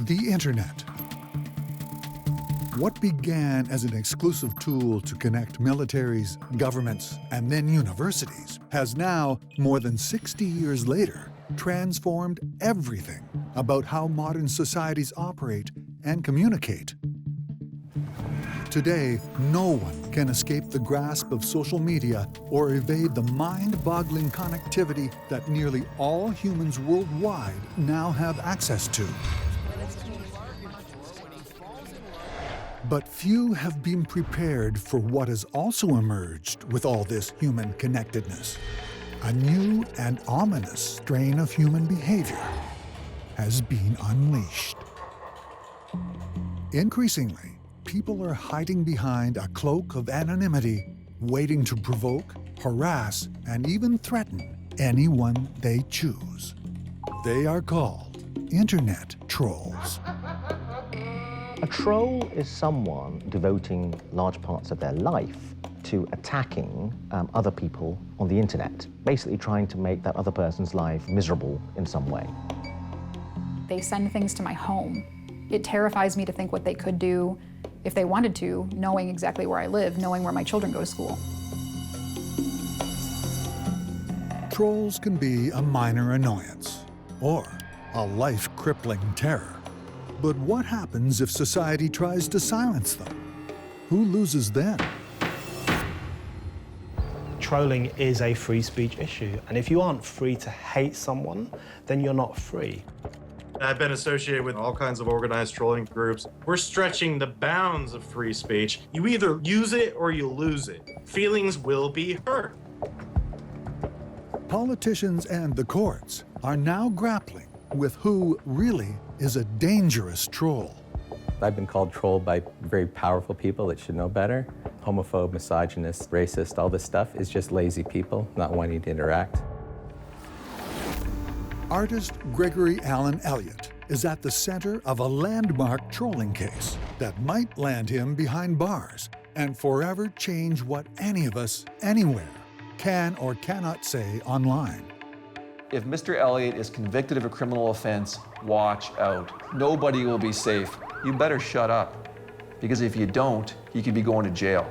the Internet. What began as an exclusive tool to connect militaries, governments, and then universities has now, more than 60 years later, transformed everything about how modern societies operate and communicate. Today, no one can escape the grasp of social media or evade the mind-boggling connectivity that nearly all humans worldwide now have access to. But few have been prepared for what has also emerged with all this human connectedness. A new and ominous strain of human behavior has been unleashed. Increasingly, people are hiding behind a cloak of anonymity, waiting to provoke, harass, and even threaten anyone they choose. They are called Internet trolls. A troll is someone devoting large parts of their life to attacking other people on the internet, basically trying to make that other person's life miserable in some way. They send things to my home. It terrifies me to think what they could do if they wanted to, knowing exactly where I live, knowing where my children go to school. Trolls can be a minor annoyance or a life-crippling terror. But what happens if society tries to silence them? Who loses then? Trolling is a free speech issue, and if you aren't free to hate someone, then you're not free. I've been associated with all kinds of organized trolling groups. We're stretching the bounds of free speech. You either use it or you lose it. Feelings will be hurt. Politicians and the courts are now grappling with who really is a dangerous troll. I've been called troll by very powerful people that should know better. Homophobe, misogynist, racist, all this stuff is just lazy people not wanting to interact. Artist Gregory Allen Elliott is at the center of a landmark trolling case that might land him behind bars and forever change what any of us, anywhere, can or cannot say online. If Mr. Elliott is convicted of a criminal offense, watch out. Nobody will be safe. You better shut up, because if you don't, he could be going to jail.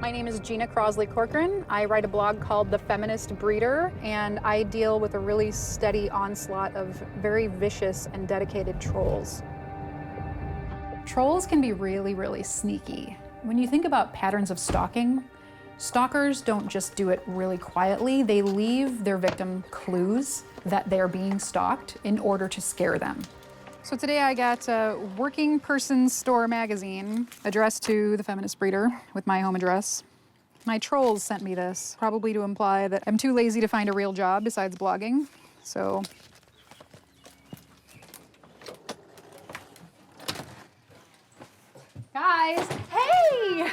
My name is Gina Crosley-Corcoran. I write a blog called The Feminist Breeder, and I deal with a really steady onslaught of very vicious and dedicated trolls. Trolls can be really, really sneaky. When you think about patterns of stalking, stalkers don't just do it really quietly. They leave their victim clues that they're being stalked in order to scare them. So today I got a Working Person's Store magazine addressed to the Feminist Breeder with my home address. My trolls sent me this, probably to imply that I'm too lazy to find a real job besides blogging. So guys, hey!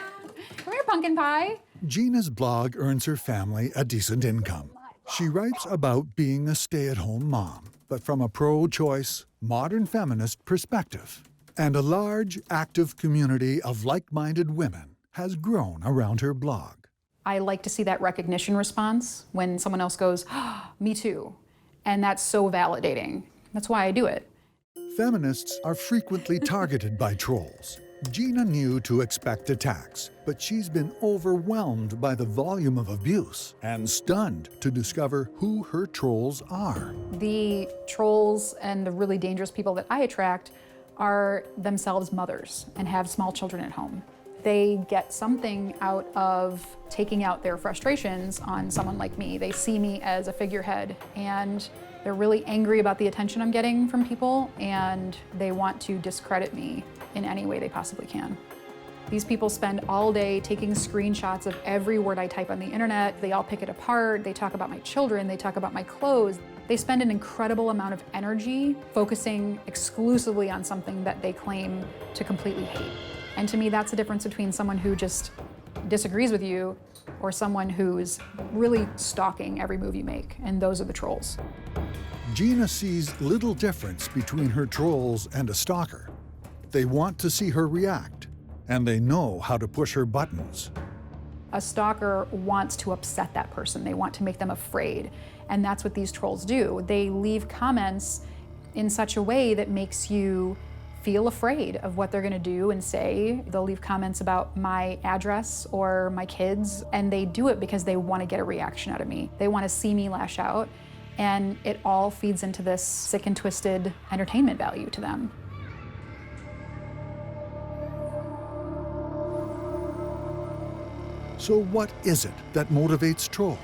Come here, pumpkin pie. Gina's blog earns her family a decent income. She writes about being a stay-at-home mom, but from a pro-choice, modern feminist perspective. And a large, active community of like-minded women has grown around her blog. I like to see that recognition response when someone else goes, oh, me too. And that's so validating. That's why I do it. Feminists are frequently targeted by trolls. Gina knew to expect attacks, but she's been overwhelmed by the volume of abuse and stunned to discover who her trolls are. The trolls and the really dangerous people that I attract are themselves mothers and have small children at home. They get something out of taking out their frustrations on someone like me. They see me as a figurehead, and they're really angry about the attention I'm getting from people, and they want to discredit me in any way they possibly can. These people spend all day taking screenshots of every word I type on the internet. They all pick it apart. They talk about my children. They talk about my clothes. They spend an incredible amount of energy focusing exclusively on something that they claim to completely hate. And to me, that's the difference between someone who just disagrees with you or someone who's really stalking every move you make, and those are the trolls. Gina sees little difference between her trolls and a stalker. They want to see her react, and they know how to push her buttons. A stalker wants to upset that person. They want to make them afraid. And that's what these trolls do. They leave comments in such a way that makes you feel afraid of what they're gonna do and say. They'll leave comments about my address or my kids, and they do it because they wanna get a reaction out of me. They wanna see me lash out, and it all feeds into this sick and twisted entertainment value to them. So what is it that motivates trolls?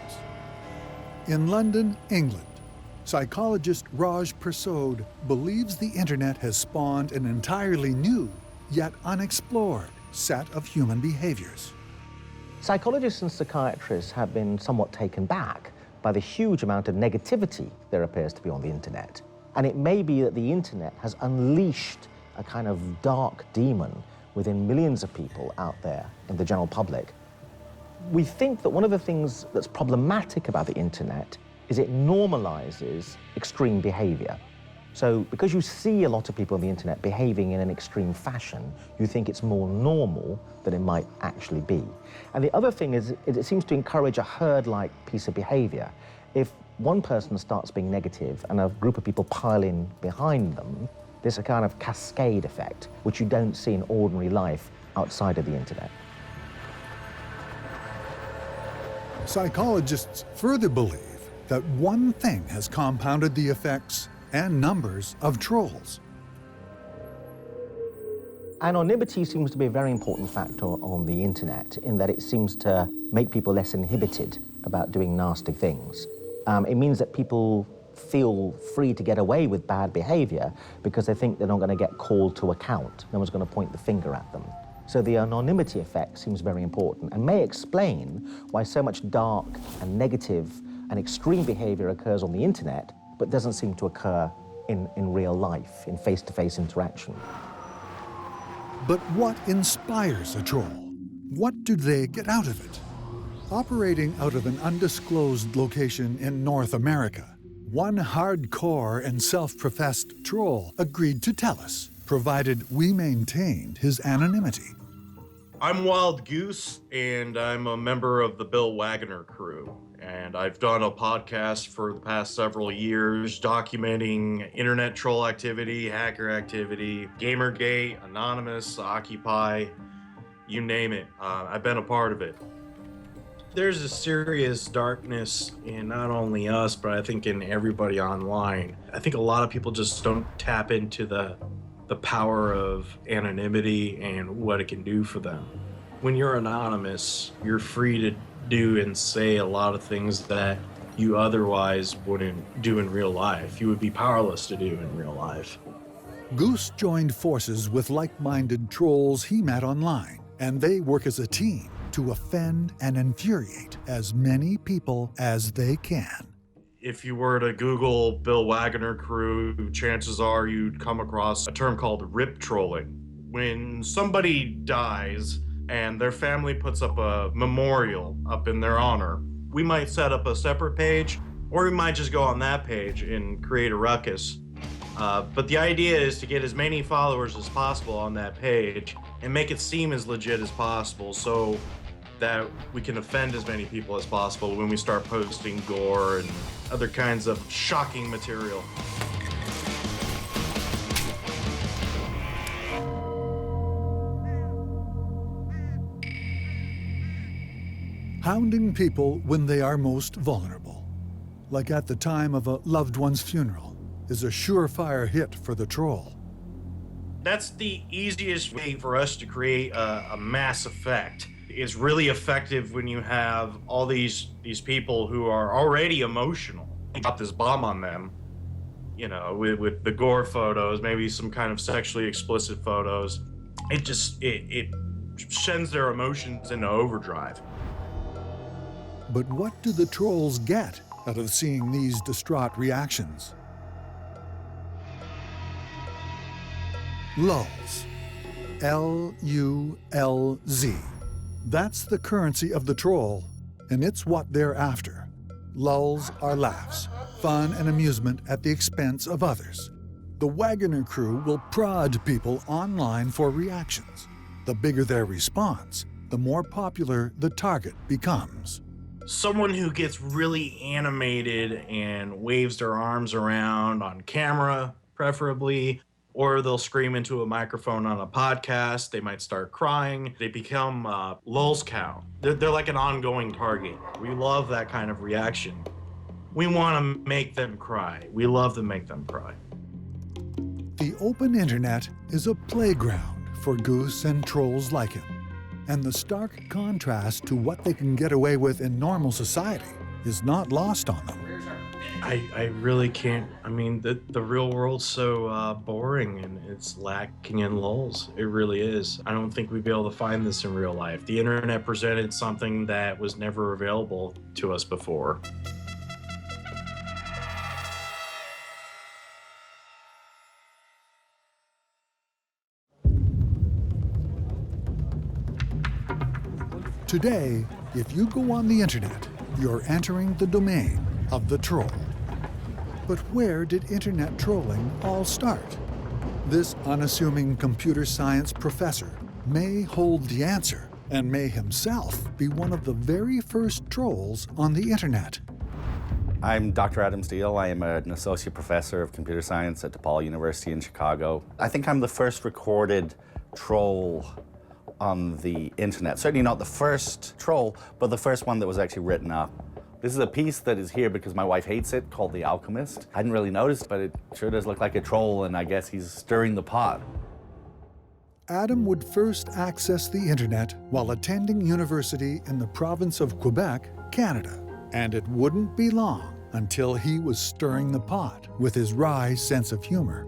In London, England, psychologist Raj Prasad believes the internet has spawned an entirely new, yet unexplored, set of human behaviors. Psychologists and psychiatrists have been somewhat taken back by the huge amount of negativity there appears to be on the internet. And it may be that the internet has unleashed a kind of dark demon within millions of people out there in the general public. We think that one of the things that's problematic about the internet is it normalizes extreme behavior. So because you see a lot of people on the internet behaving in an extreme fashion, you think it's more normal than it might actually be. And the other thing is it seems to encourage a herd-like piece of behavior. If one person starts being negative and a group of people pile in behind them, there's a kind of cascade effect, which you don't see in ordinary life outside of the internet. Psychologists further believe that one thing has compounded the effects and numbers of trolls. Anonymity seems to be a very important factor on the internet in that it seems to make people less inhibited about doing nasty things. It means that people feel free to get away with bad behavior because they think they're not going to get called to account. No one's going to point the finger at them. So the anonymity effect seems very important and may explain why so much dark and negative and extreme behavior occurs on the internet, but doesn't seem to occur in real life, in face-to-face interaction. But what inspires a troll? What do they get out of it? Operating out of an undisclosed location in North America, one hardcore and self-professed troll agreed to tell us, provided we maintained his anonymity. I'm Wild Goose, and I'm a member of the Bill Wagner crew. And I've done a podcast for the past several years documenting internet troll activity, hacker activity, Gamergate, Anonymous, Occupy, you name it. I've been a part of it. There's a serious darkness in not only us, but I think in everybody online. I think a lot of people just don't tap into the power of anonymity and what it can do for them. When you're anonymous, you're free to do and say a lot of things that you otherwise wouldn't do in real life. You would be powerless to do in real life. Goose joined forces with like-minded trolls he met online, and they work as a team to offend and infuriate as many people as they can. If you were to Google Bill Wagner crew, chances are you'd come across a term called rip trolling. When somebody dies and their family puts up a memorial up in their honor, we might set up a separate page, or we might just go on that page and create a ruckus. But the idea is to get as many followers as possible on that page and make it seem as legit as possible so that we can offend as many people as possible when we start posting gore and other kinds of shocking material. Hounding people when they are most vulnerable, like at the time of a loved one's funeral, is a surefire hit for the troll. That's the easiest way for us to create a mass effect. It's really effective when you have all these people who are already emotional. Drop this bomb on them, you know, with the gore photos, maybe some kind of sexually explicit photos. It sends their emotions into overdrive. But what do the trolls get out of seeing these distraught reactions? Lulls. L-U-L-Z. That's the currency of the troll, and it's what they're after. Lulls are laughs, fun and amusement at the expense of others. The Wagoner crew will prod people online for reactions. The bigger their response, the more popular the target becomes. Someone who gets really animated and waves their arms around on camera, preferably, or they'll scream into a microphone on a podcast. They might start crying. They become lulz cow. They're like an ongoing target. We love that kind of reaction. We want to make them cry. We love to make them cry. The open internet is a playground for Goose and trolls like him. And the stark contrast to what they can get away with in normal society is not lost on them. I really can't. I mean, the real world's so boring and it's lacking in lulz. It really is. I don't think we'd be able to find this in real life. The internet presented something that was never available to us before. Today, if you go on the internet, you're entering the domain of the troll. But where did internet trolling all start? This unassuming computer science professor may hold the answer and may himself be one of the very first trolls on the internet. I'm Dr. Adam Steele. I am an associate professor of computer science at DePaul University in Chicago. I think I'm the first recorded troll on the internet. Certainly not the first troll, but the first one that was actually written up. This is a piece that is here because my wife hates it, called The Alchemist. I hadn't really noticed, but it sure does look like a troll, and I guess he's stirring the pot. Adam would first access the internet while attending university in the province of Quebec, Canada. And it wouldn't be long until he was stirring the pot with his wry sense of humor.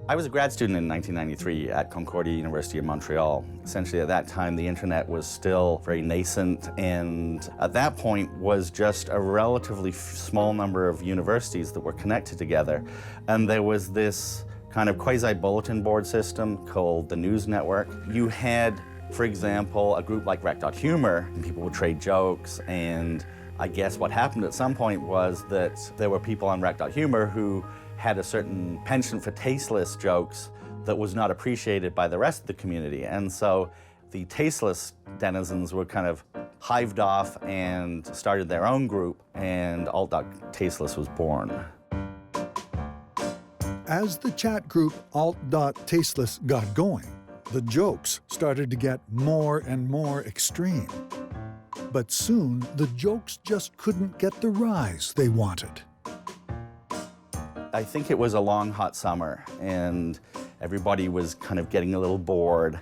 I was a grad student in 1993 at Concordia University in Montreal. Essentially, at that time, the internet was still very nascent, and at that point was just a relatively small number of universities that were connected together. And there was this kind of quasi-bulletin board system called the News Network. You had, for example, a group like Rec.Humor, and people would trade jokes, and I guess what happened at some point was that there were people on Rec.Humor who had a certain penchant for tasteless jokes that was not appreciated by the rest of the community. And so the tasteless denizens were kind of hived off and started their own group, and alt.tasteless was born. As the chat group alt.tasteless got going, the jokes started to get more and more extreme. But soon, the jokes just couldn't get the rise they wanted. I think it was a long, hot summer, and everybody was kind of getting a little bored.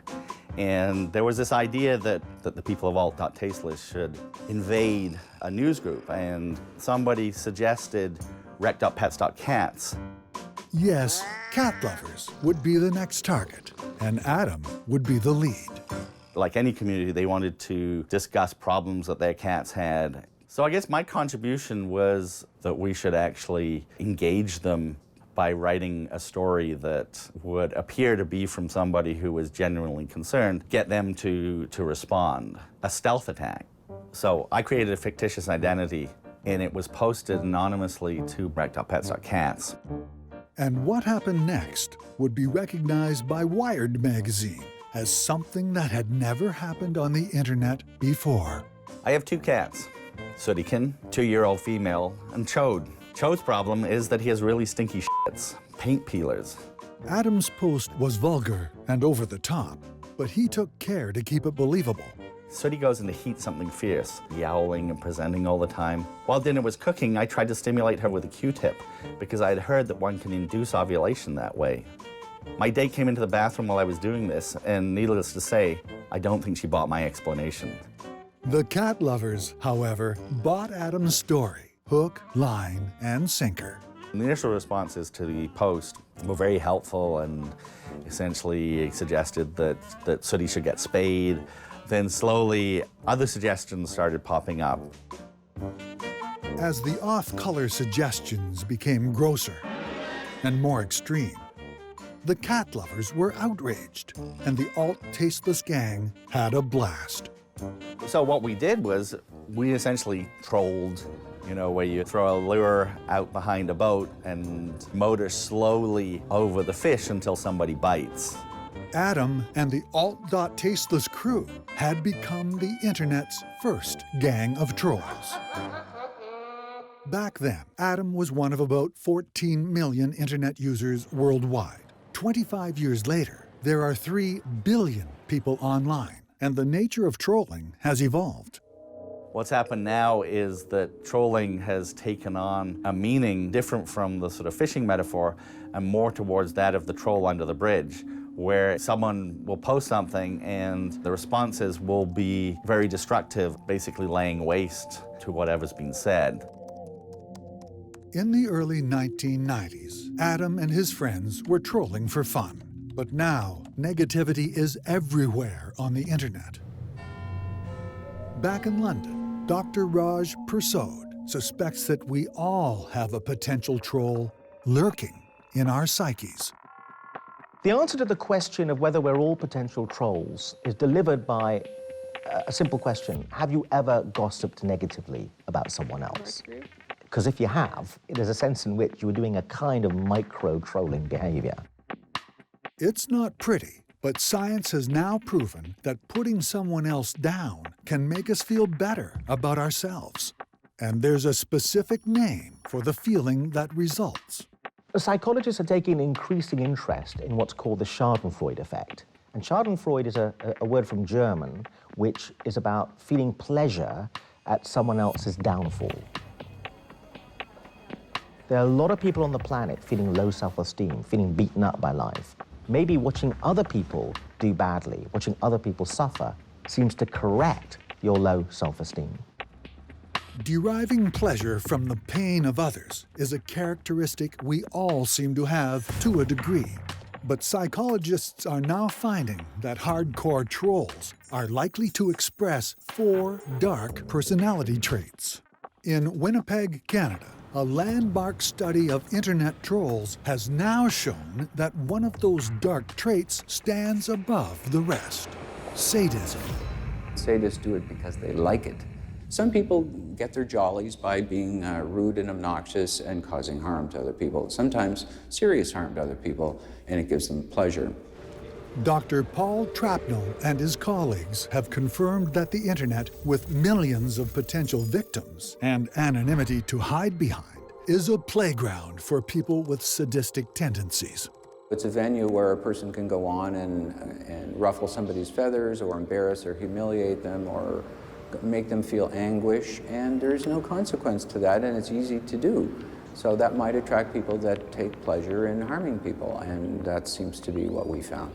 And there was this idea that the people of alt.tasteless should invade a news group, and somebody suggested rec.pets.cats. Yes, cat lovers would be the next target, and Adam would be the lead. Like any community, they wanted to discuss problems that their cats had. So I guess my contribution was that we should actually engage them by writing a story that would appear to be from somebody who was genuinely concerned, get them to respond. A stealth attack. So I created a fictitious identity, and it was posted anonymously to rec.pets.cats. And what happened next would be recognized by Wired magazine as something that had never happened on the internet before. I have two cats. Sootykin, 2-year-old female, and Chode. Chode's problem is that he has really stinky shits, paint peelers. Adam's post was vulgar and over the top, but he took care to keep it believable. Sooty goes into heat something fierce, yowling and presenting all the time. While dinner was cooking, I tried to stimulate her with a Q-tip because I had heard that one can induce ovulation that way. My date came into the bathroom while I was doing this, and needless to say, I don't think she bought my explanation. The cat lovers, however, bought Adam's story, hook, line, and sinker. The initial responses to the post were very helpful and essentially suggested that Sooty should get spayed. Then slowly, other suggestions started popping up. As the off-color suggestions became grosser and more extreme, The cat lovers were outraged, and the alt-tasteless gang had a blast. So what we did was we essentially trolled, you know, where you throw a lure out behind a boat and motor slowly over the fish until somebody bites. Adam and the alt.tasteless crew had become the internet's first gang of trolls. Back then, Adam was one of about 14 million internet users worldwide. 25 years later, there are 3 billion people online, and the nature of trolling has evolved. What's happened now is that trolling has taken on a meaning different from the sort of fishing metaphor and more towards that of the troll under the bridge, where someone will post something and the responses will be very destructive, basically laying waste to whatever's been said. In the early 1990s, Adam and his friends were trolling for fun. But now, negativity is everywhere on the internet. Back in London, Dr. Raj Persaud suspects that we all have a potential troll lurking in our psyches. The answer to the question of whether we're all potential trolls is delivered by a simple question. Have you ever gossiped negatively about someone else? Because if you have, there's a sense in which you were doing a kind of micro-trolling behavior. It's not pretty, but science has now proven that putting someone else down can make us feel better about ourselves. And there's a specific name for the feeling that results. Psychologists are taking increasing interest in what's called the Schadenfreude effect. And Schadenfreude is a word from German, which is about feeling pleasure at someone else's downfall. There are a lot of people on the planet feeling low self-esteem, feeling beaten up by life. Maybe watching other people do badly, watching other people suffer, seems to correct your low self-esteem. Deriving pleasure from the pain of others is a characteristic we all seem to have to a degree. But psychologists are now finding that hardcore trolls are likely to express 4 dark personality traits. In Winnipeg, Canada, a landmark study of internet trolls has now shown that one of those dark traits stands above the rest: sadism. Sadists do it because they like it. Some people get their jollies by being rude and obnoxious and causing harm to other people, sometimes serious harm to other people, and it gives them pleasure. Dr. Paul Trapnell and his colleagues have confirmed that the internet, with millions of potential victims and anonymity to hide behind, is a playground for people with sadistic tendencies. It's a venue where a person can go on and ruffle somebody's feathers or embarrass or humiliate them or make them feel anguish, and there's no consequence to that, and it's easy to do. So that might attract people that take pleasure in harming people, and that seems to be what we found.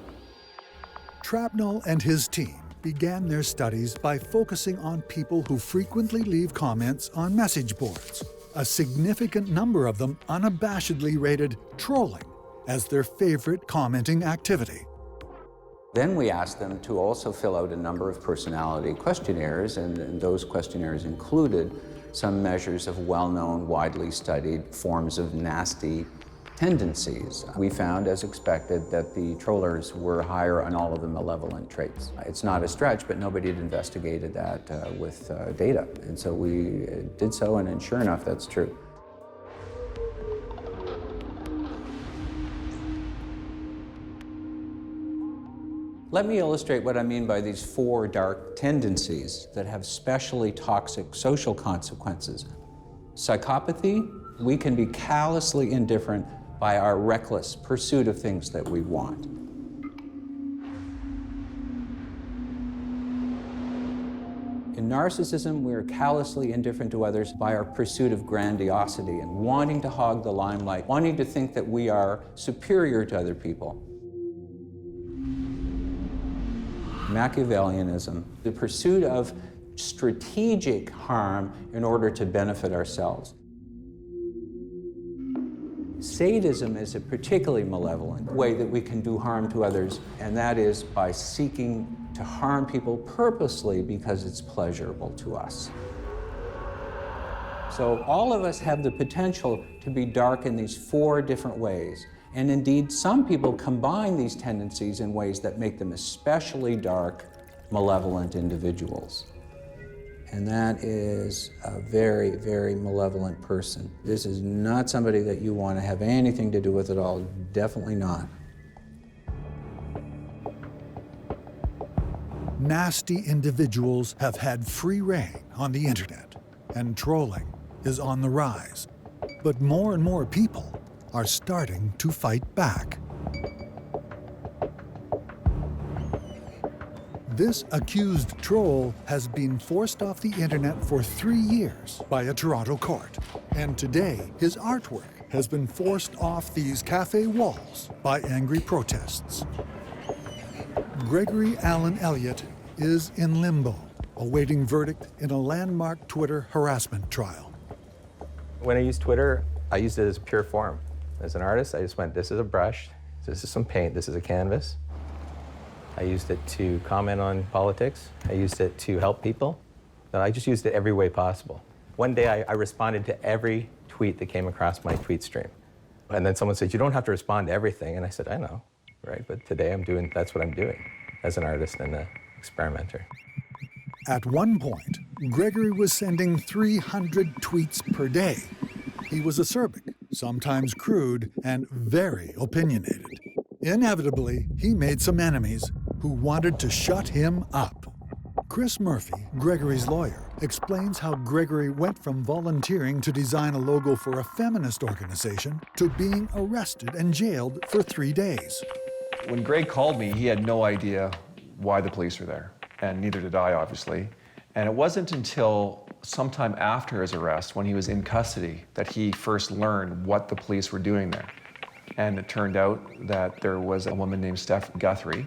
Trapnell and his team began their studies by focusing on people who frequently leave comments on message boards. A significant number of them unabashedly rated trolling as their favorite commenting activity. Then we asked them to also fill out a number of personality questionnaires, and those questionnaires included some measures of well-known, widely studied forms of nasty tendencies. We found, as expected, that the trollers were higher on all of the malevolent traits. It's not a stretch, but nobody had investigated that with data. And so we did so, and sure enough, that's true. Let me illustrate what I mean by these 4 dark tendencies that have especially toxic social consequences. Psychopathy, we can be callously indifferent by our reckless pursuit of things that we want. In narcissism, we are callously indifferent to others by our pursuit of grandiosity and wanting to hog the limelight, wanting to think that we are superior to other people. Machiavellianism, the pursuit of strategic harm in order to benefit ourselves. Sadism is a particularly malevolent way that we can do harm to others, and that is by seeking to harm people purposely because it's pleasurable to us. So all of us have the potential to be dark in these 4 different ways, And indeed, some people combine these tendencies in ways that make them especially dark, malevolent individuals. And that is a very, very malevolent person. This is not somebody that you want to have anything to do with at all. Definitely not. Nasty individuals have had free rein on the internet, and trolling is on the rise. But more and more people are starting to fight back. This accused troll has been forced off the internet for 3 years by a Toronto court. And today, his artwork has been forced off these cafe walls by angry protests. Gregory Allen Elliott is in limbo, awaiting verdict in a landmark Twitter harassment trial. When I used Twitter, I used it as a pure form. As an artist, I just went, this is a brush, this is some paint, this is a canvas. I used it to comment on politics. I used it to help people. And I just used it every way possible. One day I responded to every tweet that came across my tweet stream. And then someone said, you don't have to respond to everything. And I said, I know, right? But today that's what I'm doing as an artist and an experimenter. At one point, Gregory was sending 300 tweets per day. He was acerbic, sometimes crude, and very opinionated. Inevitably, he made some enemies who wanted to shut him up. Chris Murphy, Gregory's lawyer, explains how Gregory went from volunteering to design a logo for a feminist organization to being arrested and jailed for 3 days. When Greg called me, he had no idea why the police were there, and neither did I, obviously. And it wasn't until sometime after his arrest, when he was in custody, that he first learned what the police were doing there. And it turned out that there was a woman named Steph Guthrie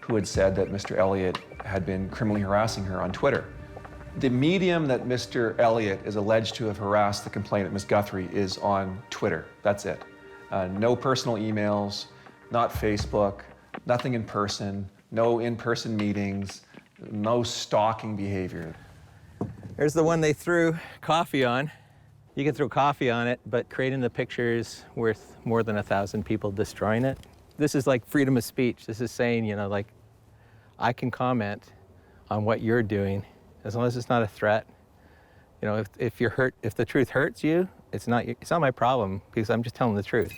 who had said that Mr. Elliott had been criminally harassing her on Twitter. The medium that Mr. Elliott is alleged to have harassed the complainant, Ms. Guthrie, is on Twitter. That's it. No personal emails, not Facebook, nothing in person, no in-person meetings, no stalking behavior. There's the one they threw coffee on. You can throw coffee on it, but creating the picture is worth more than 1,000 people destroying it. This is like freedom of speech. This is saying, you know, like, I can comment on what you're doing as long as it's not a threat. You know, if you're hurt, if the truth hurts you, it's not my problem because I'm just telling the truth.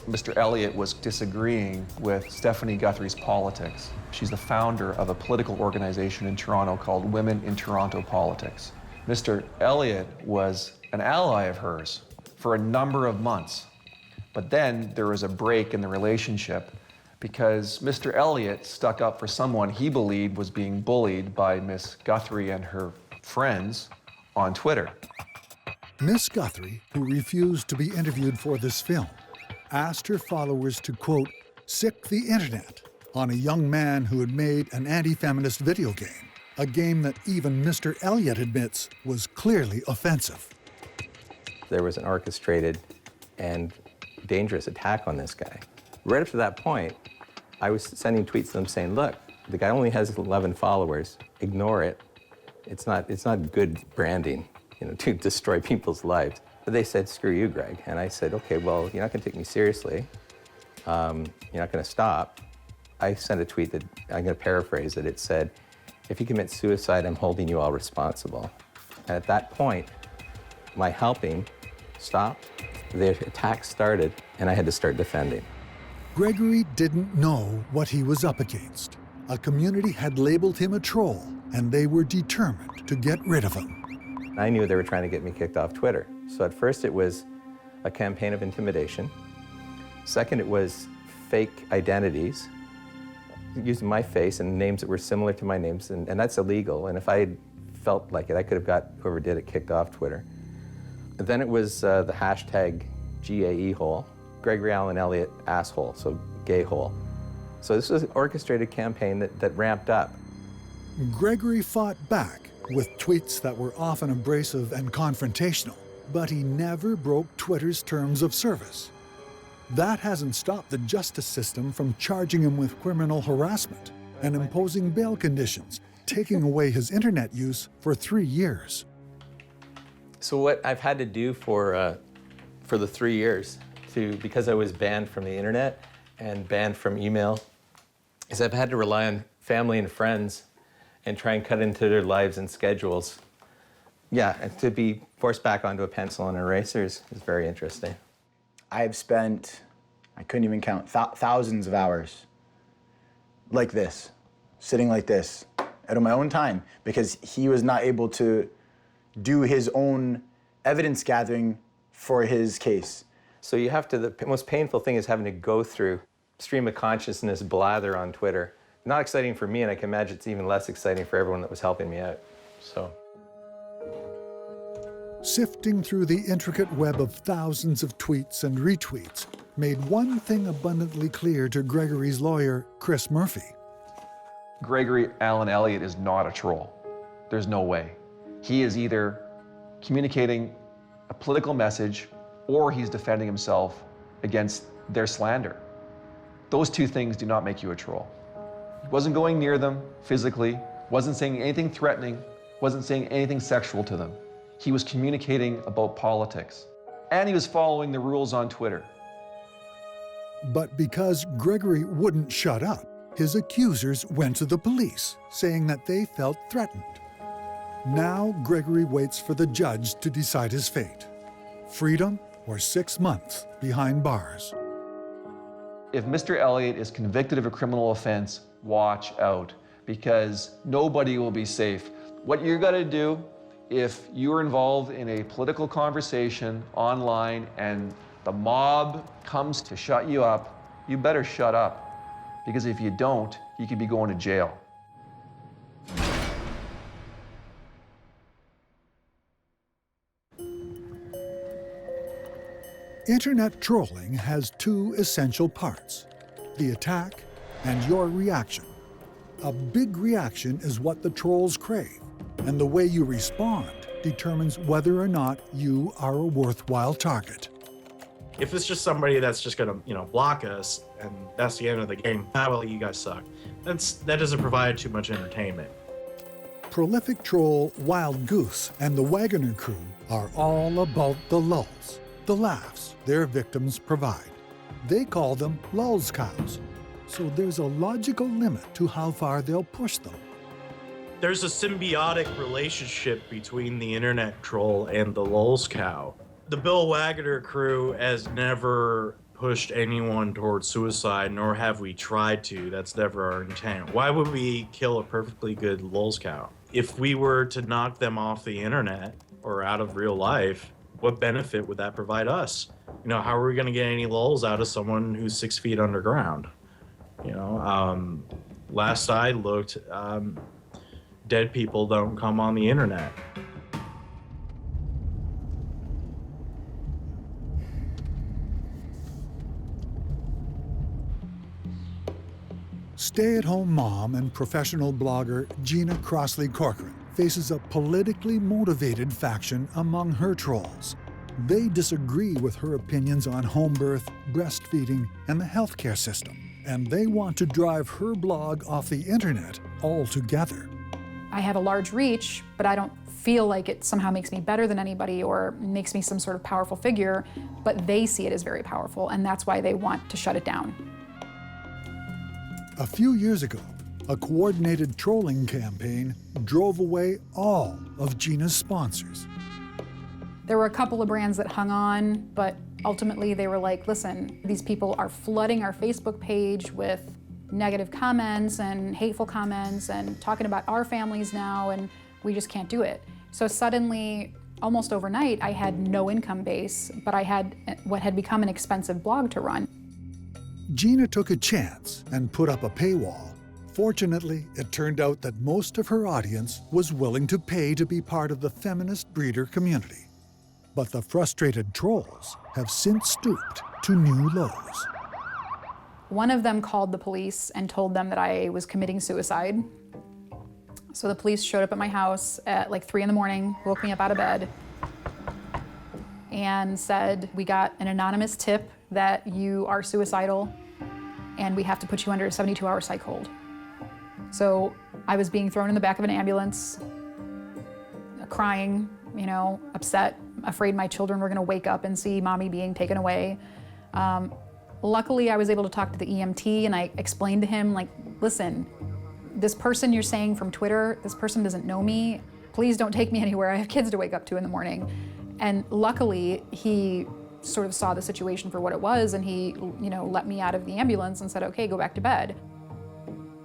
Mr. Elliott was disagreeing with Stephanie Guthrie's politics. She's the founder of a political organization in Toronto called Women in Toronto Politics. Mr. Elliott was an ally of hers for a number of months. But then there was a break in the relationship because Mr. Elliott stuck up for someone he believed was being bullied by Miss Guthrie and her friends on Twitter. Miss Guthrie, who refused to be interviewed for this film, asked her followers to, quote, sick the internet on a young man who had made an anti-feminist video game, a game that even Mr. Elliott admits was clearly offensive. There was an orchestrated and dangerous attack on this guy. Right up to that point, I was sending tweets to them saying, look, the guy only has 11 followers, ignore it. It's not good branding, you know, to destroy people's lives. But they said, screw you, Greg. And I said, okay, well, you're not gonna take me seriously. You're not gonna stop. I sent a tweet that, I'm gonna paraphrase it, it said, if you commit suicide, I'm holding you all responsible. And at that point, my helping stopped, the attack started, and I had to start defending. Gregory didn't know what he was up against. A community had labeled him a troll, and they were determined to get rid of him. I knew they were trying to get me kicked off Twitter. So at first it was a campaign of intimidation. Second, it was fake identities, using my face and names that were similar to my names, and that's illegal. And if I had felt like it, I could have got whoever did it kicked off Twitter. Then it was the hashtag GAE hole, Gregory Allen Elliott asshole, so gay hole. So this was an orchestrated campaign that ramped up. Gregory fought back with tweets that were often abrasive and confrontational, but he never broke Twitter's terms of service. That hasn't stopped the justice system from charging him with criminal harassment and imposing bail conditions, taking away his internet use for 3 years. So what I've had to do for the 3 years to, because I was banned from the internet and banned from email, is I've had to rely on family and friends and try and cut into their lives and schedules. Yeah, and to be forced back onto a pencil and erasers is very interesting. I've spent, I couldn't even count, thousands of hours like this, sitting like this, out of my own time, because he was not able to do his own evidence gathering for his case. So you have to, the most painful thing is having to go through stream of consciousness blather on Twitter. Not exciting for me, and I can imagine it's even less exciting for everyone that was helping me out, so. Sifting through the intricate web of thousands of tweets and retweets made one thing abundantly clear to Gregory's lawyer, Chris Murphy. Gregory Allen Elliott is not a troll. There's no way. He is either communicating a political message or he's defending himself against their slander. Those two things do not make you a troll. He wasn't going near them physically, wasn't saying anything threatening, wasn't saying anything sexual to them. He was communicating about politics, and he was following the rules on Twitter. But because Gregory wouldn't shut up, his accusers went to the police, saying that they felt threatened. Now Gregory waits for the judge to decide his fate: freedom or 6 months behind bars. If Mr. Elliott is convicted of a criminal offense, watch out, because nobody will be safe. What you're gonna do, if you're involved in a political conversation online and the mob comes to shut you up, you better shut up. Because if you don't, you could be going to jail. Internet trolling has two essential parts: the attack and your reaction. A big reaction is what the trolls crave, and the way you respond determines whether or not you are a worthwhile target. If it's just somebody that's just gonna, block us, and that's the end of the game, well, you guys suck. That doesn't provide too much entertainment. Prolific troll Wild Goose and the Wagoner crew are all about the lulls, the laughs their victims provide. They call them lulz cows, so there's a logical limit to how far they'll push them. There's a symbiotic relationship between the internet troll and the lulz cow. The Bill Wagoner crew has never pushed anyone towards suicide, nor have we tried to. That's never our intent. Why would we kill a perfectly good lulz cow? If we were to knock them off the internet or out of real life, what benefit would that provide us? How are we going to get any lulz out of someone who's 6 feet underground? Last I looked, dead people don't come on the internet. Stay-at-home mom and professional blogger Gina Crossley-Corcoran faces a politically motivated faction among her trolls. They disagree with her opinions on home birth, breastfeeding, and the healthcare system, and they want to drive her blog off the internet altogether. I have a large reach, but I don't feel like it somehow makes me better than anybody or makes me some sort of powerful figure, but they see it as very powerful, and that's why they want to shut it down. A few years ago, a coordinated trolling campaign drove away all of Gina's sponsors. There were a couple of brands that hung on, but ultimately they were like, listen, these people are flooding our Facebook page with negative comments and hateful comments and talking about our families now, and we just can't do it. So suddenly, almost overnight, I had no income base, but I had what had become an expensive blog to run. Gina took a chance and put up a paywall. Fortunately, it turned out that most of her audience was willing to pay to be part of the feminist breeder community. But the frustrated trolls have since stooped to new lows. One of them called the police and told them that I was committing suicide. So the police showed up at my house at like 3 in the morning, woke me up out of bed, and said, we got an anonymous tip that you are suicidal and we have to put you under a 72-hour psych hold. So I was being thrown in the back of an ambulance, crying, upset, afraid my children were gonna wake up and see mommy being taken away. Luckily, I was able to talk to the EMT, and I explained to him, like, listen, this person you're saying from Twitter, this person doesn't know me. Please don't take me anywhere. I have kids to wake up to in the morning. And luckily, he sort of saw the situation for what it was, and he, let me out of the ambulance and said, okay, go back to bed.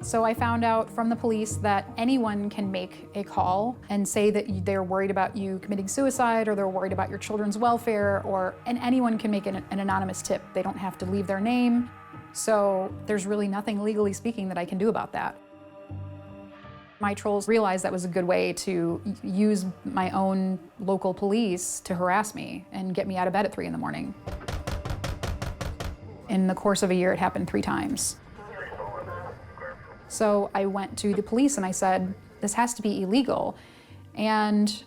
So I found out from the police that anyone can make a call and say that they're worried about you committing suicide, or they're worried about your children's welfare, and anyone can make an anonymous tip. They don't have to leave their name. So there's really nothing legally speaking that I can do about that. My trolls realized that was a good way to use my own local police to harass me and get me out of bed at 3 in the morning. In the course of a year, it happened 3 times. So I went to the police and I said, this has to be illegal. And,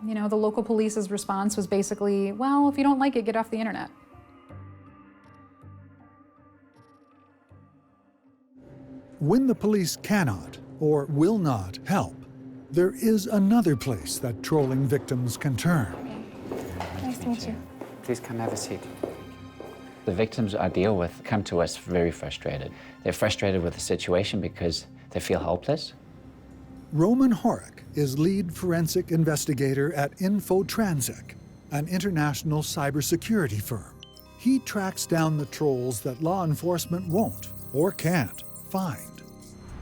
the local police's response was basically, well, if you don't like it, get off the internet. When the police cannot or will not help, there is another place that trolling victims can turn. Nice to meet you. Please come have a seat. The victims I deal with come to us very frustrated. They're frustrated with the situation because they feel helpless. Roman Horek is lead forensic investigator at InfoTransec, an international cybersecurity firm. He tracks down the trolls that law enforcement won't or can't find.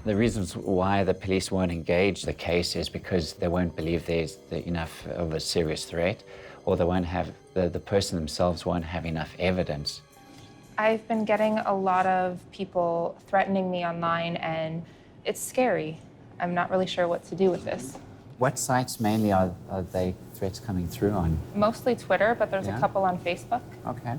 The reasons why the police won't engage the case is because they won't believe there's enough of a serious threat, or they won't have, the person themselves won't have enough evidence. I've been getting a lot of people threatening me online, and it's scary. I'm not really sure what to do with this. What sites mainly are they threats coming through on? Mostly Twitter, but there's a couple on Facebook. Okay.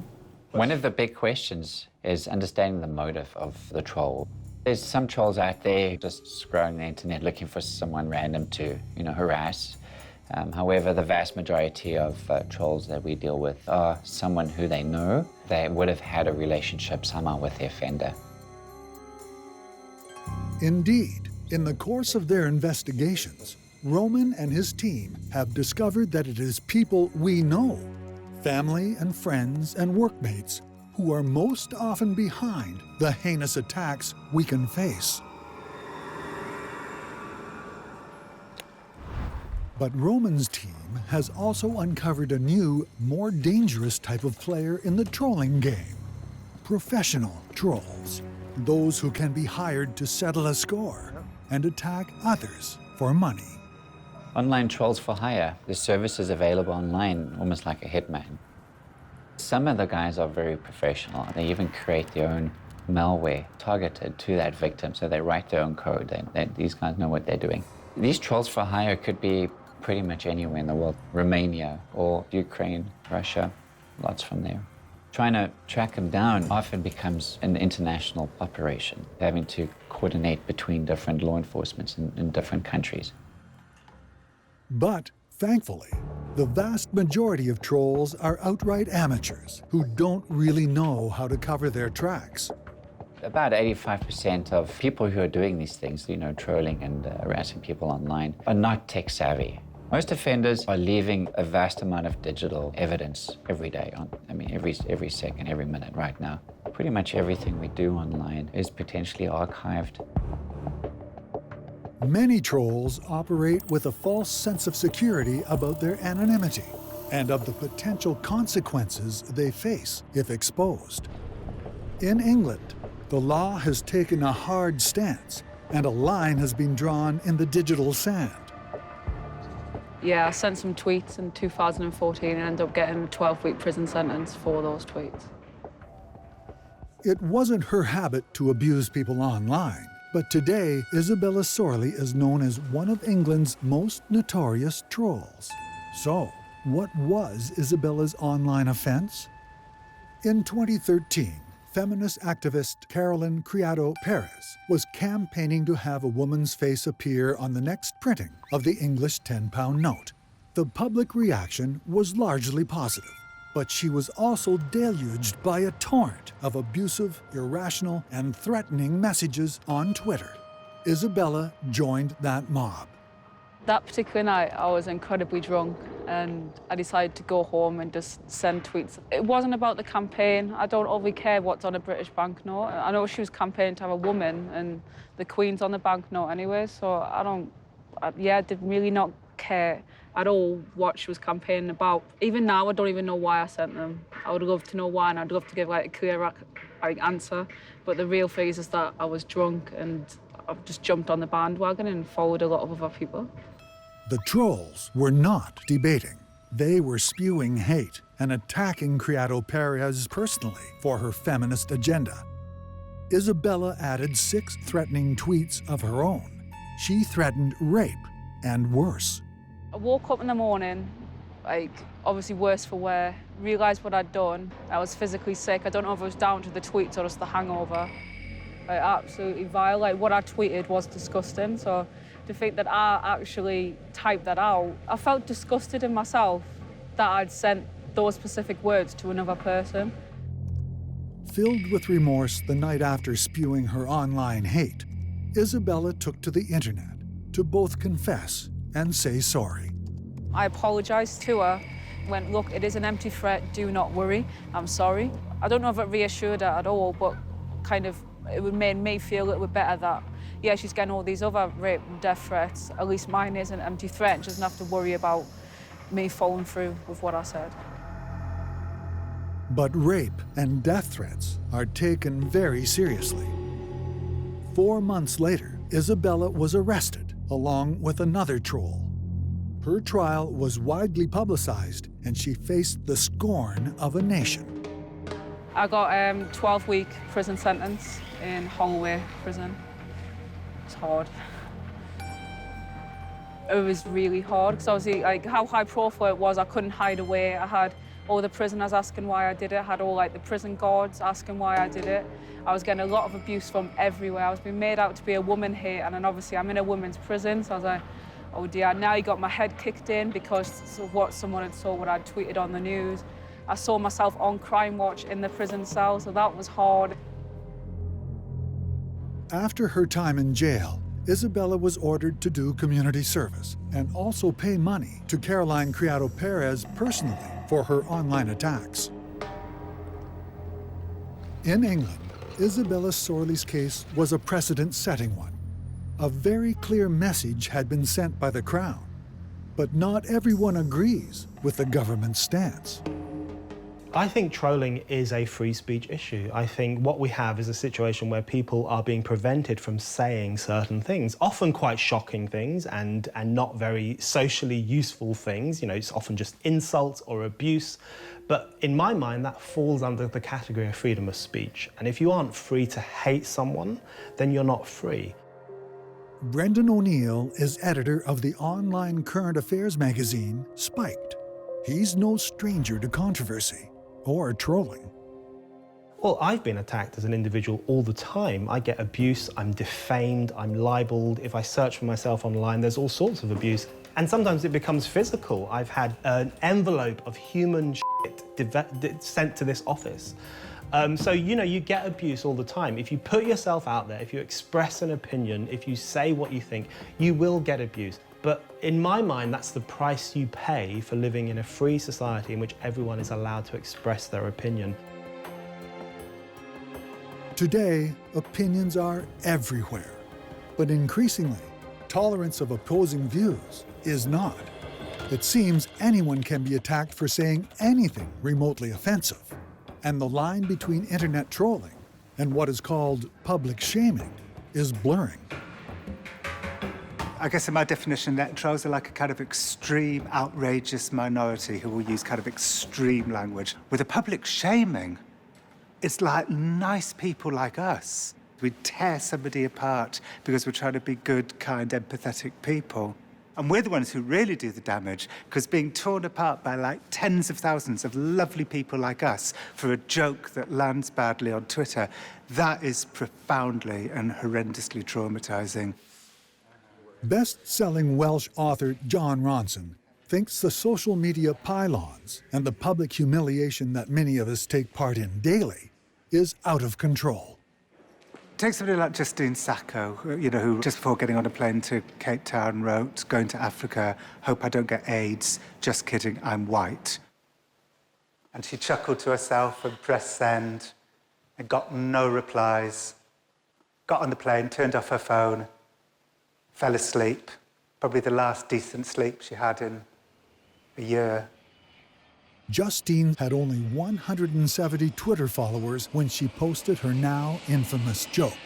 One of the big questions is understanding the motive of the troll. There's some trolls out there just scrolling the internet looking for someone random to, harass. However, the vast majority of trolls that we deal with are someone who they know. They would have had a relationship somehow with the offender. Indeed, in the course of their investigations, Roman and his team have discovered that it is people we know, family and friends and workmates, who are most often behind the heinous attacks we can face. But Roman's team has also uncovered a new, more dangerous type of player in the trolling game: professional trolls, those who can be hired to settle a score and attack others for money. Online trolls for hire. The service is available online, almost like a hitman. Some of the guys are very professional. They even create their own malware targeted to that victim, so they write their own code. These guys know what they're doing. These trolls for hire could be pretty much anywhere in the world. Romania or Ukraine, Russia, lots from there. Trying to track them down often becomes an international operation, having to coordinate between different law enforcements in different countries. But thankfully, the vast majority of trolls are outright amateurs who don't really know how to cover their tracks. About 85% of people who are doing these things, trolling and harassing people online, are not tech savvy. Most offenders are leaving a vast amount of digital evidence every day, every second, every minute right now. Pretty much everything we do online is potentially archived. Many trolls operate with a false sense of security about their anonymity and of the potential consequences they face if exposed. In England, the law has taken a hard stance and a line has been drawn in the digital sand. Yeah, I sent some tweets in 2014 and ended up getting a 12-week prison sentence for those tweets. It wasn't her habit to abuse people online, but today, Isabella Sorley is known as one of England's most notorious trolls. So, what was Isabella's online offense? In 2013, feminist activist Carolyn Criado Perez was campaigning to have a woman's face appear on the next printing of the English 10-pound note. The public reaction was largely positive, but she was also deluged by a torrent of abusive, irrational, and threatening messages on Twitter. Isabella joined that mob. That particular night, I was incredibly drunk. and I decided to go home and just send tweets. It wasn't about the campaign. I don't overly care what's on a British banknote. I know she was campaigning to have a woman, and the Queen's on the banknote anyway, so I did really not care at all what she was campaigning about. Even now, I don't even know why I sent them. I would love to know why, and I'd love to give like a clear answer. But the real thing is that I was drunk, and I've just jumped on the bandwagon and followed a lot of other people. The trolls were not debating. They were spewing hate and attacking Criado Perez personally for her feminist agenda. Isabella added 6 threatening tweets of her own. She threatened rape and worse. I woke up in the morning, like, obviously worse for wear, realised what I'd done. I was physically sick. I don't know if it was down to the tweets or just the hangover. Like, absolutely vile. Like, what I tweeted was disgusting, so to think that I actually typed that out, I felt disgusted in myself that I'd sent those specific words to another person. Filled with remorse the night after spewing her online hate, Isabella took to the internet to both confess and say sorry. I apologised to her, went, look, it is an empty threat, do not worry, I'm sorry. I don't know if it reassured her at all, but kind of it would make me feel a little bit better that, yeah, she's getting all these other rape and death threats, at least mine is an empty threat, and she doesn't have to worry about me following through with what I said. But rape and death threats are taken very seriously. 4 months later, Isabella was arrested, along with another troll. Her trial was widely publicized, and she faced the scorn of a nation. I got a 12-week prison sentence in Holloway prison. It's hard. It was really hard, because obviously, like, how high profile it was, I couldn't hide away. I had all the prisoners asking why I did it. I had all, like, the prison guards asking why I did it. I was getting a lot of abuse from everywhere. I was being made out to be a woman here, and then obviously I'm in a women's prison, so I was like, oh dear, now you got my head kicked in because of what someone had saw, what I'd tweeted on the news. I saw myself on Crime Watch in the prison cell, so that was hard. After her time in jail, Isabella was ordered to do community service and also pay money to Caroline Criado Perez personally for her online attacks. In England, Isabella Sorley's case was a precedent-setting one. A very clear message had been sent by the Crown, but not everyone agrees with the government's stance. I think trolling is a free speech issue. I think what we have is a situation where people are being prevented from saying certain things, often quite shocking things and not very socially useful things. You know, it's often just insults or abuse. But in my mind, that falls under the category of freedom of speech. And if you aren't free to hate someone, then you're not free. Brendan O'Neill is editor of the online current affairs magazine, Spiked. He's no stranger to controversy or trolling. Well, I've been attacked as an individual all the time. I get abuse, I'm defamed, I'm libeled. If I search for myself online, there's all sorts of abuse. And sometimes it becomes physical. I've had an envelope of human shit sent to this office. So, you know, you get abuse all the time. If you put yourself out there, if you express an opinion, if you say what you think, you will get abuse. But in my mind, that's the price you pay for living in a free society in which everyone is allowed to express their opinion. Today, opinions are everywhere, but increasingly, tolerance of opposing views is not. It seems anyone can be attacked for saying anything remotely offensive, and the line between internet trolling and what is called public shaming is blurring. I guess in my definition, net trolls are like a kind of extreme, outrageous minority who will use kind of extreme language. With a public shaming, it's like nice people like us. We tear somebody apart because we're trying to be good, kind, empathetic people. And we're the ones who really do the damage, because being torn apart by like tens of thousands of lovely people like us for a joke that lands badly on Twitter, that is profoundly and horrendously traumatizing. Best-selling Welsh author John Ronson thinks the social media pylons and the public humiliation that many of us take part in daily is out of control. Take somebody like Justine Sacco, you know, who just before getting on a plane to Cape Town wrote, "Going to Africa, hope I don't get AIDS, just kidding, I'm white." And she chuckled to herself and pressed send and got no replies. Got on the plane, turned off her phone, fell asleep. Probably the last decent sleep she had in a year. Justine had only 170 Twitter followers when she posted her now infamous joke.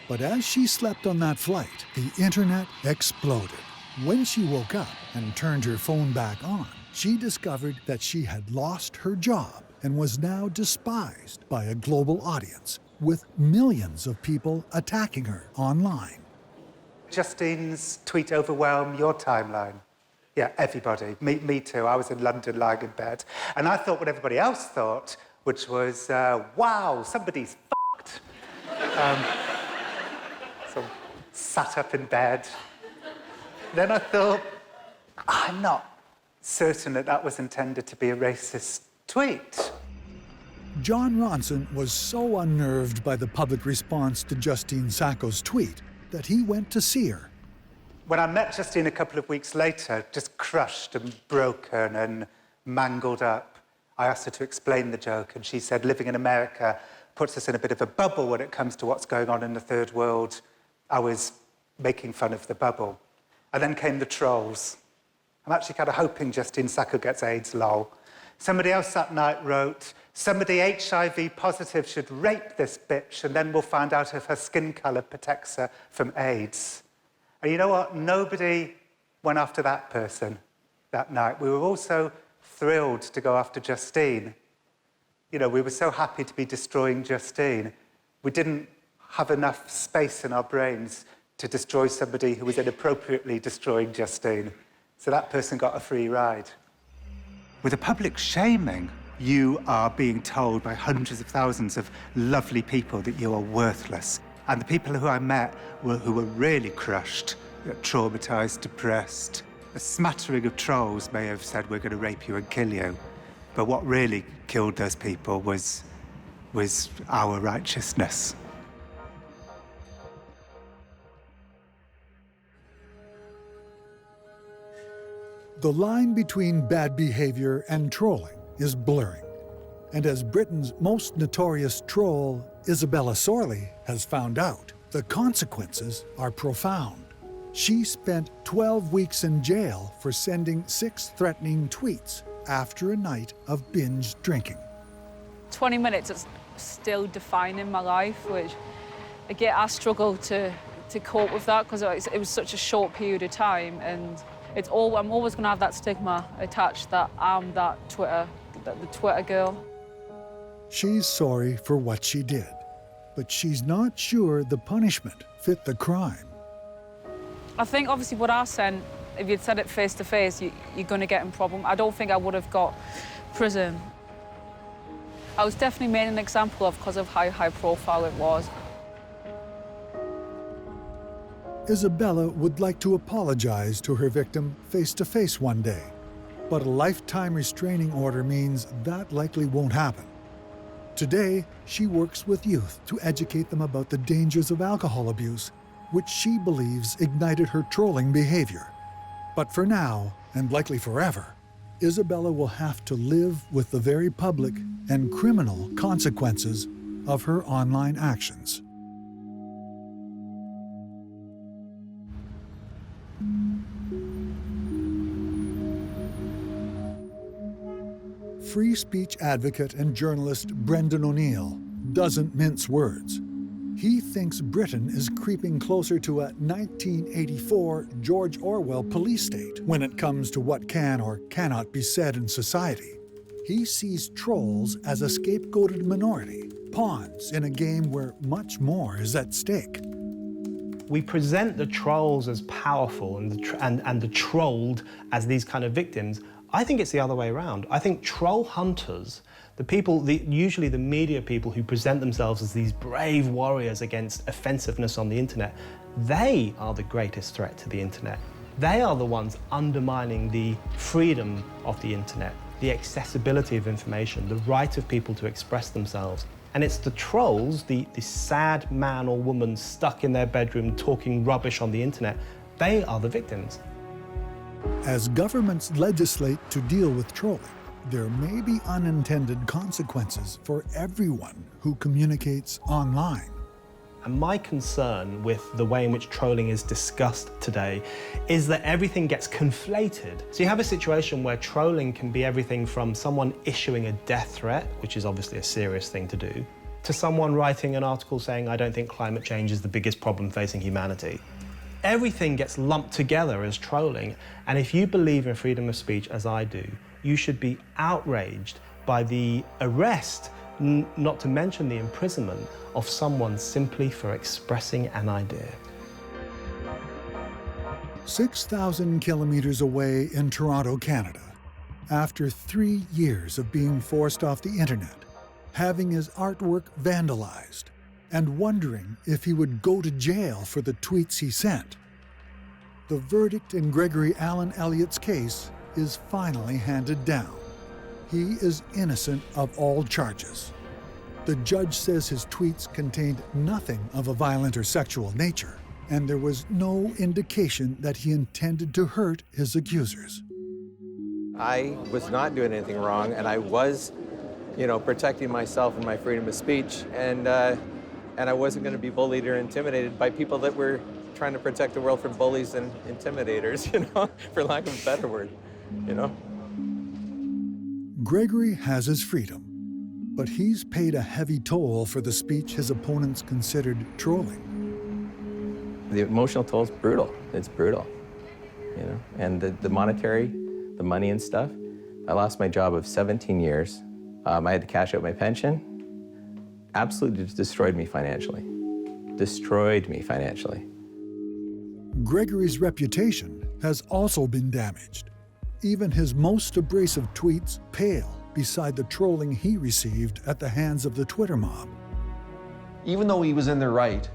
But as she slept on that flight, the internet exploded. When she woke up and turned her phone back on, she discovered that she had lost her job and was now despised by a global audience, with millions of people attacking her online. Justine's tweet overwhelmed your timeline. Yeah, everybody. Me too. I was in London lying in bed. And I thought what everybody else thought, which was, wow, somebody's fucked. So sat up in bed. Then I thought, I'm not certain that that was intended to be a racist tweet. John Ronson was so unnerved by the public response to Justine Sacco's tweet that he went to see her. When I met Justine a couple of weeks later, just crushed and broken and mangled up, I asked her to explain the joke, and she said living in America puts us in a bit of a bubble when it comes to what's going on in the third world. I was making fun of the bubble. And then came the trolls. I'm actually kind of hoping Justine Sacco gets AIDS, lol. Somebody else that night wrote, somebody HIV positive should rape this bitch, and then we'll find out if her skin colour protects her from AIDS. And you know what? Nobody went after that person that night. We were also thrilled to go after Justine. You know, we were so happy to be destroying Justine. We didn't have enough space in our brains to destroy somebody who was inappropriately destroying Justine. So that person got a free ride. With a public shaming, you are being told by hundreds of thousands of lovely people that you are worthless. And the people who I met who were really crushed, traumatized, depressed. A smattering of trolls may have said, we're going to rape you and kill you. But what really killed those people was our righteousness. The line between bad behavior and trolling is blurring. And as Britain's most notorious troll, Isabella Sorley, has found out, the consequences are profound. She spent 12 weeks in jail for sending 6 threatening tweets after a night of binge drinking. 20 minutes is still defining my life, which, again, I struggle to cope with that because it was such a short period of time, and I'm always going to have that stigma attached that I'm the Twitter girl. She's sorry for what she did, but she's not sure the punishment fit the crime. I think, obviously, what I sent, if you'd said it face to face, you're going to get in problem. I don't think I would have got prison. I was definitely made an example of because of how high profile it was. Isabella would like to apologize to her victim face to face one day, but a lifetime restraining order means that likely won't happen. Today, she works with youth to educate them about the dangers of alcohol abuse, which she believes ignited her trolling behavior. But for now, and likely forever, Isabella will have to live with the very public and criminal consequences of her online actions. Free speech advocate and journalist Brendan O'Neill doesn't mince words. He thinks Britain is creeping closer to a 1984 George Orwell police state when it comes to what can or cannot be said in society. He sees trolls as a scapegoated minority, pawns in a game where much more is at stake. We present the trolls as powerful and the trolled as these kind of victims. I think it's the other way around. I think troll hunters, usually the media people who present themselves as these brave warriors against offensiveness on the internet, they are the greatest threat to the internet. They are the ones undermining the freedom of the internet, the accessibility of information, the right of people to express themselves. And it's the trolls, the sad man or woman stuck in their bedroom talking rubbish on the internet, they are the victims. As governments legislate to deal with trolling, there may be unintended consequences for everyone who communicates online. And my concern with the way in which trolling is discussed today is that everything gets conflated. So you have a situation where trolling can be everything from someone issuing a death threat, which is obviously a serious thing to do, to someone writing an article saying, I don't think climate change is the biggest problem facing humanity. Everything gets lumped together as trolling. And if you believe in freedom of speech, as I do, you should be outraged by the arrest, not to mention the imprisonment, of someone simply for expressing an idea. 6,000 kilometers away in Toronto, Canada, after 3 years of being forced off the internet, having his artwork vandalized, and wondering if he would go to jail for the tweets he sent, the verdict in Gregory Allen Elliott's case is finally handed down. He is innocent of all charges. The judge says his tweets contained nothing of a violent or sexual nature, and there was no indication that he intended to hurt his accusers. I was not doing anything wrong, and I was, protecting myself and my freedom of speech, and I wasn't going to be bullied or intimidated by people that were trying to protect the world from bullies and intimidators, for lack of a better word, Gregory has his freedom, but he's paid a heavy toll for the speech his opponents considered trolling. The emotional toll is brutal. It's brutal, and the monetary, the money and stuff. I lost my job of 17 years. I had to cash out my pension. Absolutely destroyed me financially. Destroyed me financially. Gregory's reputation has also been damaged. Even his most abrasive tweets pale beside the trolling he received at the hands of the Twitter mob. Even though he was in the right,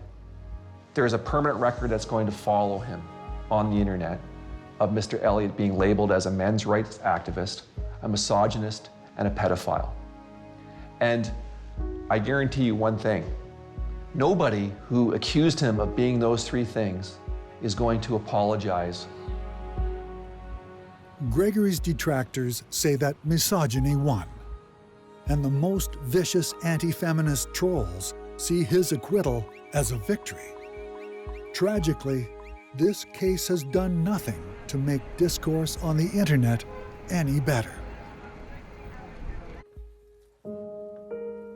there is a permanent record that's going to follow him on the internet of Mr. Elliott being labeled as a men's rights activist, a misogynist, and a pedophile. And I guarantee you one thing, nobody who accused him of being those three things is going to apologize. Gregory's detractors say that misogyny won, and the most vicious anti-feminist trolls see his acquittal as a victory. Tragically, this case has done nothing to make discourse on the internet any better.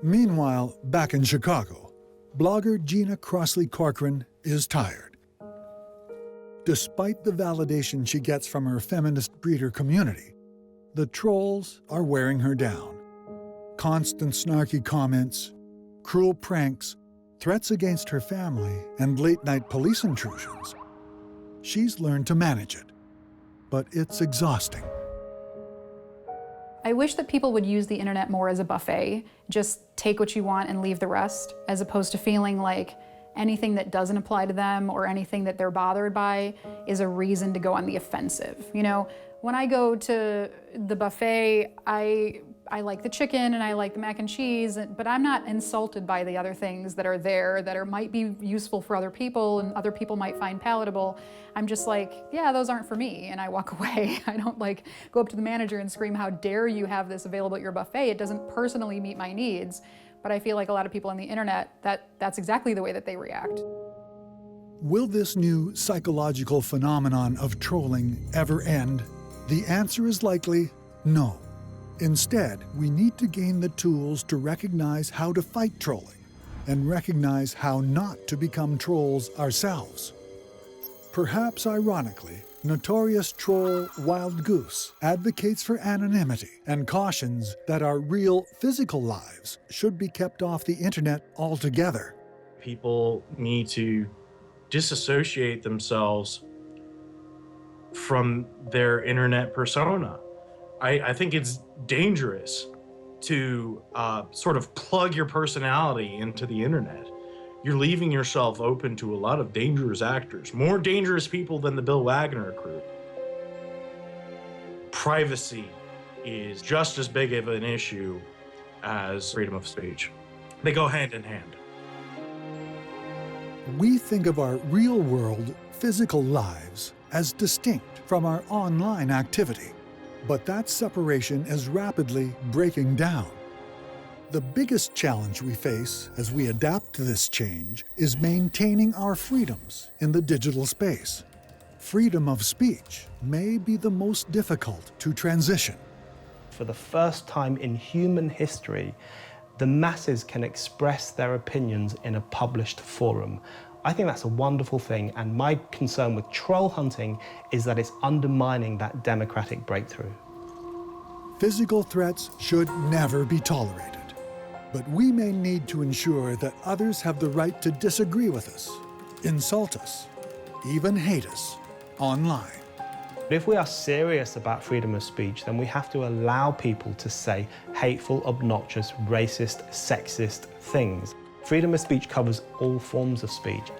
Meanwhile, back in Chicago, blogger Gina Crossley-Corcoran is tired. Despite the validation she gets from her feminist breeder community, the trolls are wearing her down. Constant snarky comments, cruel pranks, threats against her family, and late-night police intrusions. She's learned to manage it, but it's exhausting. I wish that people would use the internet more as a buffet. Just take what you want and leave the rest, as opposed to feeling like anything that doesn't apply to them or anything that they're bothered by is a reason to go on the offensive. When I go to the buffet, I like the chicken and I like the mac and cheese, but I'm not insulted by the other things that are there that might be useful for other people and other people might find palatable. I'm just like, yeah, those aren't for me, and I walk away. I don't go up to the manager and scream, how dare you have this available at your buffet? It doesn't personally meet my needs. But I feel like a lot of people on the internet, that's exactly the way that they react. Will this new psychological phenomenon of trolling ever end? The answer is likely no. Instead, we need to gain the tools to recognize how to fight trolling and recognize how not to become trolls ourselves. Perhaps ironically, notorious troll Wild Goose advocates for anonymity and cautions that our real physical lives should be kept off the internet altogether. People need to disassociate themselves from their internet persona. I think it's dangerous to sort of plug your personality into the internet. You're leaving yourself open to a lot of dangerous actors, more dangerous people than the Bill Wagner crew. Privacy is just as big of an issue as freedom of speech. They go hand in hand. We think of our real-world, physical lives as distinct from our online activity. But that separation is rapidly breaking down. The biggest challenge we face as we adapt to this change is maintaining our freedoms in the digital space. Freedom of speech may be the most difficult to transition. For the first time in human history, the masses can express their opinions in a published forum. I think that's a wonderful thing, and my concern with troll hunting is that it's undermining that democratic breakthrough. Physical threats should never be tolerated, but we may need to ensure that others have the right to disagree with us, insult us, even hate us online. If we are serious about freedom of speech, then we have to allow people to say hateful, obnoxious, racist, sexist things. Freedom of speech covers all forms of speech.